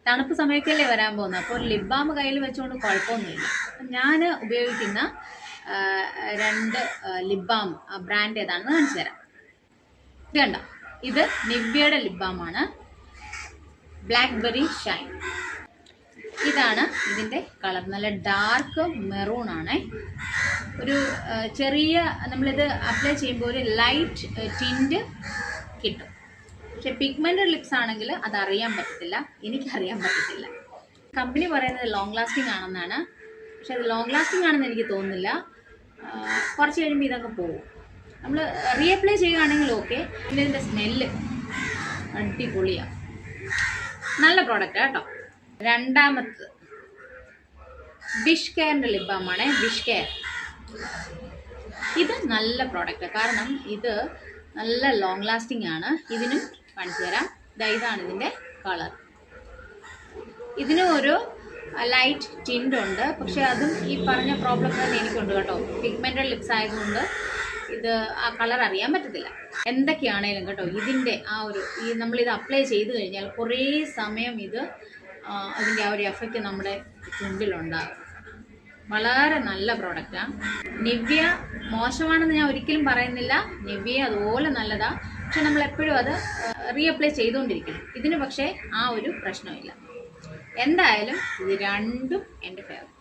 തണുപ്പ് സമയത്തല്ലേ വരാൻ പോകുന്നത്. അപ്പോൾ ലിപ് ബാം കയ്യിൽ വെച്ചുകൊണ്ട് കുഴപ്പമൊന്നുമില്ല. ഞാൻ ഉപയോഗിക്കുന്ന 2 ലിപ് ബാം ബ്രാൻഡ് ഏതാണെന്ന് കാണിച്ചു തരാം. ഇത് കണ്ടോ, ഇത് നിവ്യയുടെ ലിപ് ബാമാണ്, ബ്ലാക്ക്ബെറി ഷൈൻ. ഇതാണ് ഇതിൻ്റെ കളർ. നല്ല ഡാർക്ക് മെറൂൺ ആണ്. ഒരു ചെറിയ നമ്മളിത് അപ്ലൈ ചെയ്യുമ്പോൾ ഒരു ലൈറ്റ് ടിൻറ്റ് കിട്ടും. പക്ഷെ പിഗ്മെൻറ്റഡ് ലിപ്സ് ആണെങ്കിൽ അതറിയാൻ പറ്റത്തില്ല, എനിക്കറിയാൻ പറ്റത്തില്ല. കമ്പനി പറയുന്നത് ലോങ് ലാസ്റ്റിംഗ് ആണെന്നാണ്. പക്ഷെ അത് ലോങ് ലാസ്റ്റിംഗ് ആണെന്ന് എനിക്ക് തോന്നുന്നില്ല. കുറച്ച് കഴിയുമ്പോൾ ഇതൊക്കെ പോകും. നമ്മൾ റീഅപ്ലൈ ചെയ്യുകയാണെങ്കിൽ ഓക്കെ. പിന്നെ ഇതിൻ്റെ സ്മെല്ല് അടിപൊളിയാണ്. നല്ല പ്രോഡക്റ്റ് കേട്ടോ. രണ്ടാമത്തത് വിഷ് കെയറിൻ്റെ ലിപ് ബാമാണ്. വിഷ് കെയർ ഇത് നല്ല പ്രോഡക്റ്റ്, കാരണം ഇത് നല്ല ലോങ് ലാസ്റ്റിംഗ് ആണ്. ഇതിനും കാണിച്ചു തരാം. ഇതാണ് ഇതിൻ്റെ കളർ. ഇതിനും ഒരു ലൈറ്റ് ടിൻറ്റ് ഉണ്ട്. പക്ഷെ അതും ഈ പറഞ്ഞ പ്രോബ്ലം തന്നെ എനിക്കുണ്ട് കേട്ടോ. പിഗ്മെൻറ്റഡ് ലിപ്സ് ആയതുകൊണ്ട് ഇത് ആ കളർ അറിയാൻ പറ്റത്തില്ല. എന്തൊക്കെയാണേലും കേട്ടോ, ഇതിൻ്റെ ആ ഒരു നമ്മളിത് അപ്ലൈ ചെയ്ത് കഴിഞ്ഞാൽ കുറേ സമയം അതിൻ്റെ ആ ഒരു എഫക്റ്റ് നമ്മുടെ ചുണ്ടിലുണ്ടാകും. വളരെ നല്ല പ്രോഡക്റ്റാണ്. നിവ്യ മോശമാണെന്ന് ഞാൻ ഒരിക്കലും പറയുന്നില്ല. നിവ്യ അതുപോലെ നല്ലതാണ്. പക്ഷെ നമ്മൾ എപ്പോഴും അത് റീഅപ്ലൈ ചെയ്തുകൊണ്ടിരിക്കണം. ഇതിന് പക്ഷേ ആ ഒരു പ്രശ്നമില്ല. എന്തായാലും ഇത് രണ്ടും എൻ്റെ ഫേവറേറ്റ്.